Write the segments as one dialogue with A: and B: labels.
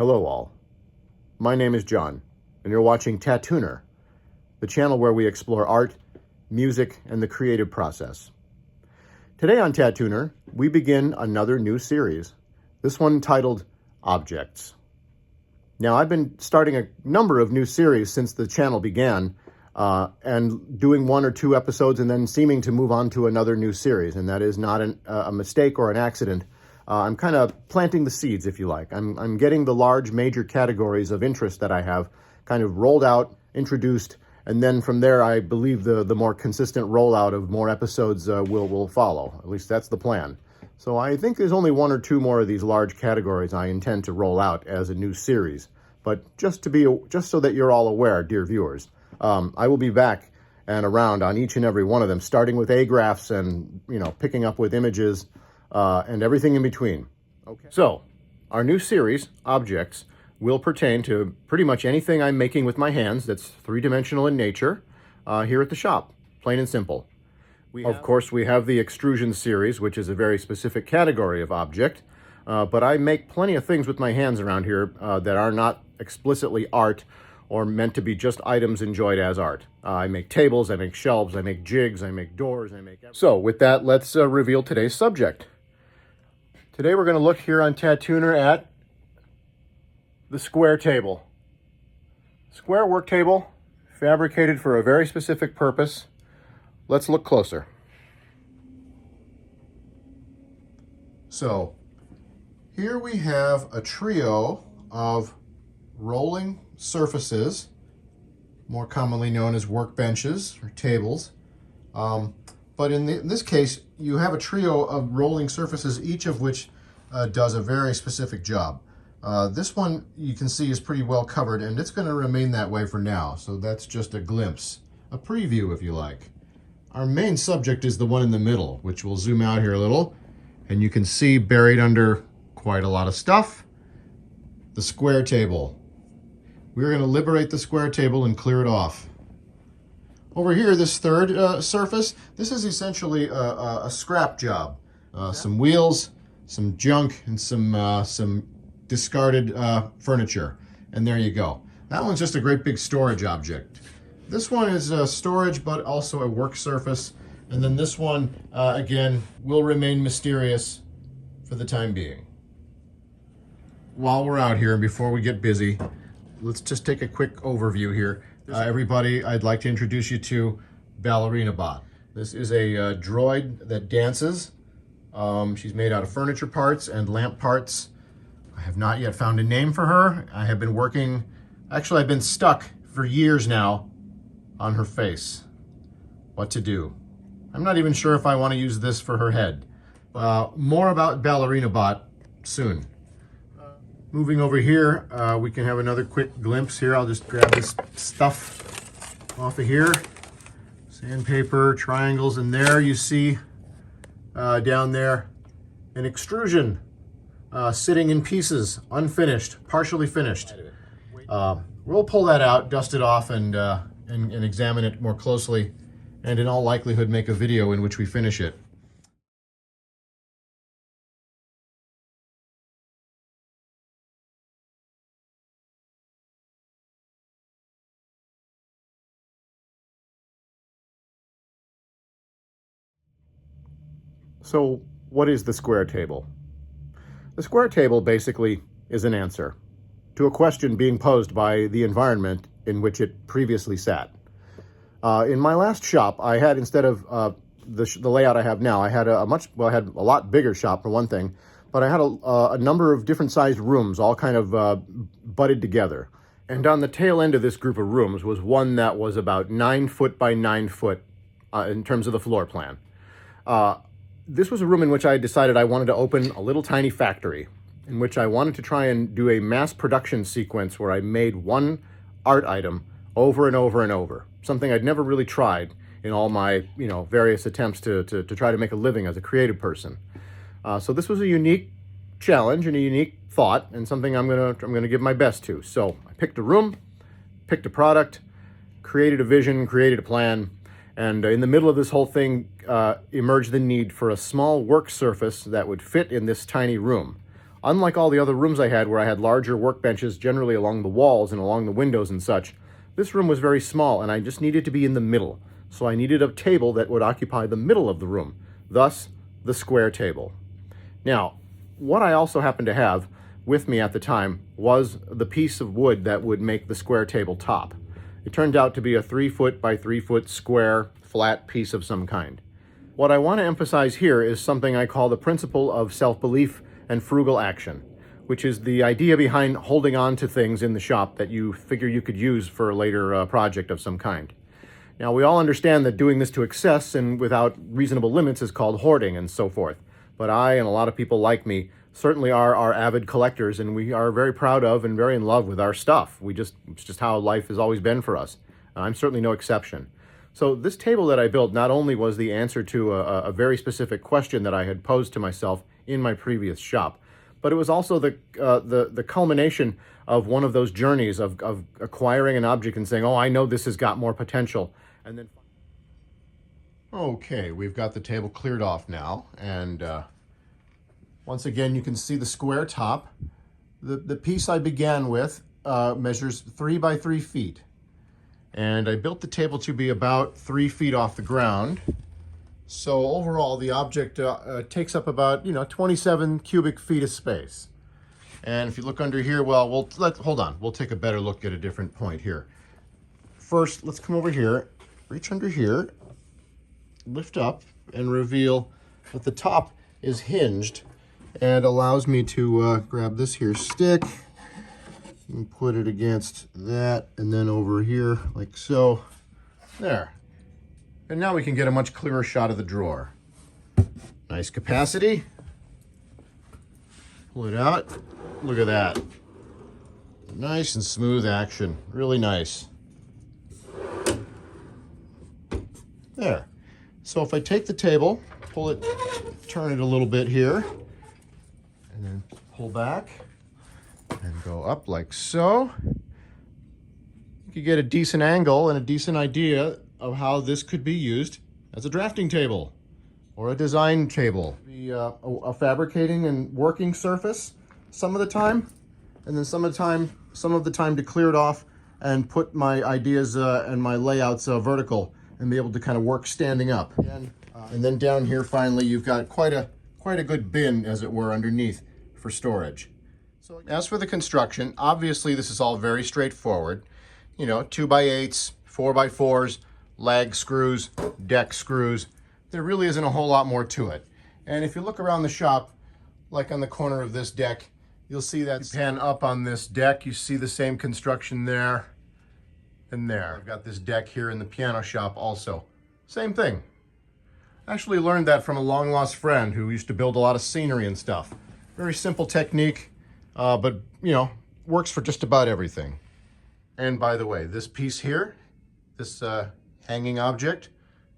A: Hello all. My name is John, and you're watching Tattuner, the channel where we explore art, music, and the creative process. Today on Tattuner, we begin another new series, this one titled Objects. Now, I've been starting a number of new series since the channel began, and doing one or two episodes and then seeming to move on to another new series, and that is not a mistake or an accident. I'm kind of planting the seeds, if you like. I'm getting the large major categories of interest that I have kind of rolled out, introduced, and then from there I believe the more consistent rollout of more episodes will follow. At least that's the plan. So I think there's only one or two more of these large categories I intend to roll out as a new series. But just so that you're all aware, dear viewers, I will be back and around on each and every one of them, starting with A-graphs and picking up with images. And everything in between. Okay. So, our new series, Objects, will pertain to pretty much anything I'm making with my hands that's three-dimensional in nature here at the shop, plain and simple. Of course, we have the extrusion series, which is a very specific category of object, but I make plenty of things with my hands around here that are not explicitly art or meant to be just items enjoyed as art. I make tables, I make shelves, I make jigs, I make doors, I make everything. So, with that, let's reveal today's subject. Today we're going to look here on Tattuner at the square table. Square work table, fabricated for a very specific purpose. Let's look closer. So, here we have a trio of rolling surfaces, more commonly known as workbenches or tables. But in this case, you have a trio of rolling surfaces, each of which does a very specific job. This one, you can see, is pretty well covered, and it's going to remain that way for now. So that's just a glimpse, a preview, if you like. Our main subject is the one in the middle, which we'll zoom out here a little, and you can see buried under quite a lot of stuff, the square table. We're going to liberate the square table and clear it off. Over here, this third surface, this is essentially a scrap job. Some wheels, some junk, and some discarded furniture. And there you go. That one's just a great big storage object. This one is storage, but also a work surface. And then this one, again, will remain mysterious for the time being. While we're out here, and before we get busy, let's just take a quick overview here. Everybody, I'd like to introduce you to Ballerina Bot. This is a droid that dances. She's made out of furniture parts and lamp parts. I have not yet found a name for her. I have been working, actually I've been stuck for years now on her face. What to do? I'm not even sure if I want to use this for her head. More about Ballerina Bot soon. Moving over here, we can have another quick glimpse here. I'll just grab this stuff off of here. Sandpaper, triangles, and there you see down there an extrusion sitting in pieces, unfinished, partially finished. We'll pull that out, dust it off, and examine it more closely, and in all likelihood make a video in which we finish it. So, what is the square table? The square table basically is an answer to a question being posed by the environment in which it previously sat. In my last shop, I had, instead of the layout I have now, I had I had a lot bigger shop for one thing, but I had a number of different sized rooms all kind of butted together. And on the tail end of this group of rooms was one that was about 9 foot by 9 foot in terms of the floor plan. This was a room in which I decided I wanted to open a little tiny factory, in which I wanted to try and do a mass production sequence where I made one art item over and over and over. Something I'd never really tried in all my, various attempts to try to make a living as a creative person. So this was a unique challenge and a unique thought, and something I'm gonna give my best to. So I picked a room, picked a product, created a vision, created a plan, and in the middle of this whole thing emerged the need for a small work surface that would fit in this tiny room.
B: Unlike all the other rooms I had where I had larger workbenches generally along the walls and along the windows and such, this room was very small and I just needed to be in the middle. So I needed a table that would occupy the middle of the room, thus the square table. Now, what I also happened to have with me at the time was the piece of wood that would make the square table top. It turned out to be a 3-foot by 3-foot square flat piece of some kind. What I want to emphasize here is something I call the principle of self-belief and frugal action, which is the idea behind holding on to things in the shop that you figure you could use for a later project of some kind. Now, we all understand that doing this to excess and without reasonable limits is called hoarding and so forth. But I and a lot of people like me certainly are avid collectors, and we are very proud of and very in love with our stuff. It's just how life has always been for us. I'm certainly no exception. So this table that I built not only was the answer to a very specific question that I had posed to myself in my previous shop, but it was also the culmination of one of those journeys of acquiring an object and saying, oh, I know this has got more potential. And then,
A: okay, we've got the table cleared off now, and once again you can see the square top. The piece I began with measures 3 by 3 feet, and I built the table to be about 3 feet off the ground. So overall, the object takes up about 27 cubic feet of space. And if you look under here, well, hold on. We'll take a better look at a different point here. First, let's come over here, reach under here, lift up, and reveal that the top is hinged and allows me to grab this here stick and put it against that, and then over here like so. There. And now we can get a much clearer shot of the drawer. Nice capacity. Pull it out. Look at that. Nice and smooth action. Really nice. There. So if I take the table, pull it, turn it a little bit here, and then pull back and go up like so, you could get a decent angle and a decent idea of how this could be used as a drafting table or a design table. Be a fabricating and working surface some of the time, and then some of the time to clear it off and put my ideas and my layouts vertical and be able to kind of work standing up. And then down here finally you've got quite a good bin, as it were, underneath for storage. So as for the construction, obviously this is all very straightforward. 2x8s, 4x4s, lag screws, deck screws. There really isn't a whole lot more to it. And if you look around the shop, like on the corner of this deck, you'll see that pan up on this deck. You see the same construction there and there. I've got this deck here in the piano shop also. Same thing. I actually learned that from a long lost friend who used to build a lot of scenery and stuff. Very simple technique, but works for just about everything. And by the way, this piece here, this hanging object,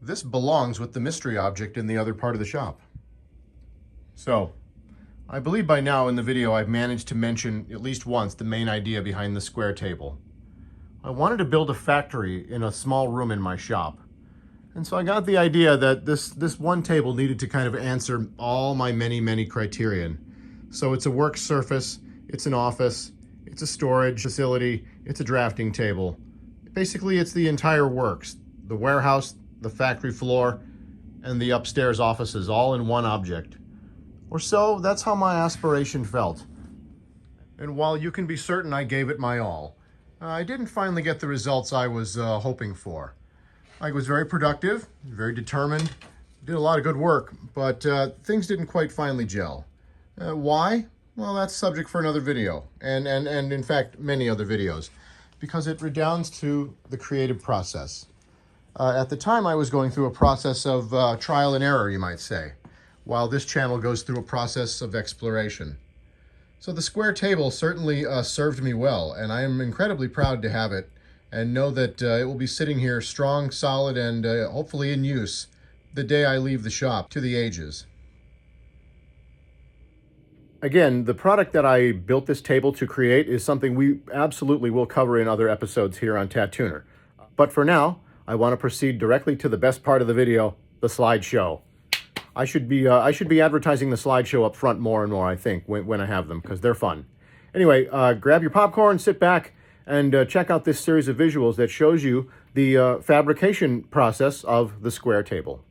A: this belongs with the mystery object in the other part of the shop. So, I believe by now in the video I've managed to mention at least once the main idea behind the square table. I wanted to build a factory in a small room in my shop. And so I got the idea that this one table needed to kind of answer all my many criterion. So it's a work surface, it's an office, it's a storage facility, it's a drafting table. Basically, it's the entire works. The warehouse, the factory floor, and the upstairs offices all in one object. Or so, that's how my aspiration felt. And while you can be certain I gave it my all, I didn't finally get the results I was hoping for. I was very productive, very determined, did a lot of good work, but things didn't quite finally gel. Why? Well, that's subject for another video, and in fact, many other videos, because it redounds to the creative process. At the time, I was going through a process of trial and error, you might say, while this channel goes through a process of exploration. So the square table certainly served me well, and I am incredibly proud to have it, and know that it will be sitting here strong, solid, and hopefully in use the day I leave the shop to the ages.
B: Again, the product that I built this table to create is something we absolutely will cover in other episodes here on Tattuner. But for now, I want to proceed directly to the best part of the video, the slideshow. I should be advertising the slideshow up front more and more, I think, when I have them, because they're fun. Anyway, grab your popcorn, sit back, and check out this series of visuals that shows you the fabrication process of the square table.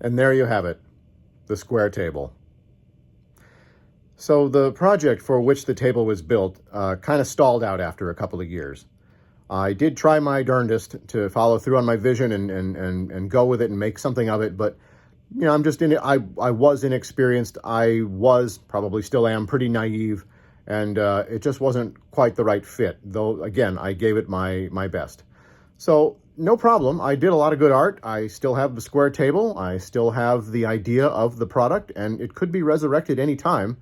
B: And there you have it, the square table. So the project for which the table was built kind of stalled out after a couple of years. I did try my darndest to follow through on my vision and go with it and make something of it, but you know, I was inexperienced. I was, probably still am, pretty naive, and it just wasn't quite the right fit, though again, I gave it my best. So no problem. I did a lot of good art. I still have the square table. I still have the idea of the product, and it could be resurrected anytime.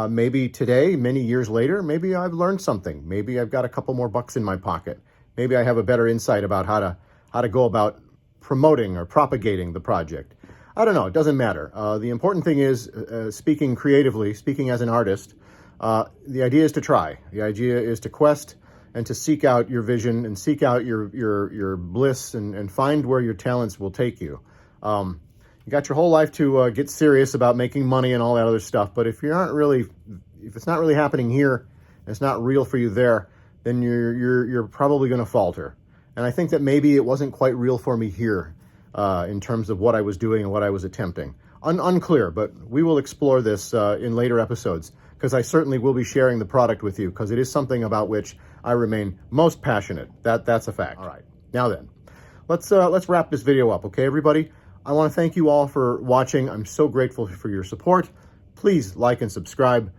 B: Maybe today, many years later, maybe I've learned something. Maybe I've got a couple more bucks in my pocket. Maybe I have a better insight about how to go about promoting or propagating the project. I don't know. It doesn't matter. The important thing is, speaking creatively, speaking as an artist, the idea is to try. The idea is to quest and to seek out your vision and seek out your bliss and find where your talents will take you. You got your whole life to get serious about making money and all that other stuff, but if it's not really happening here, and it's not real for you there, then you're probably going to falter. And I think that maybe it wasn't quite real for me here in terms of what I was doing and what I was attempting. Unclear, but we will explore this in later episodes, because I certainly will be sharing the product with you, because it is something about which I remain most passionate. That's a fact. All right, now then, let's wrap this video up, okay, everybody? I want to thank you all for watching. I'm so grateful for your support. Please like and subscribe.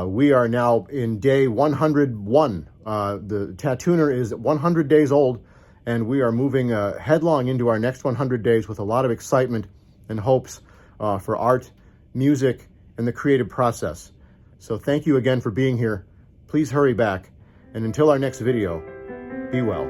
B: We are now in day 101. The Tattuner is 100 days old, and we are moving headlong into our next 100 days with a lot of excitement and hopes for art, music, and the creative process. So thank you again for being here. Please hurry back. And until our next video, be well.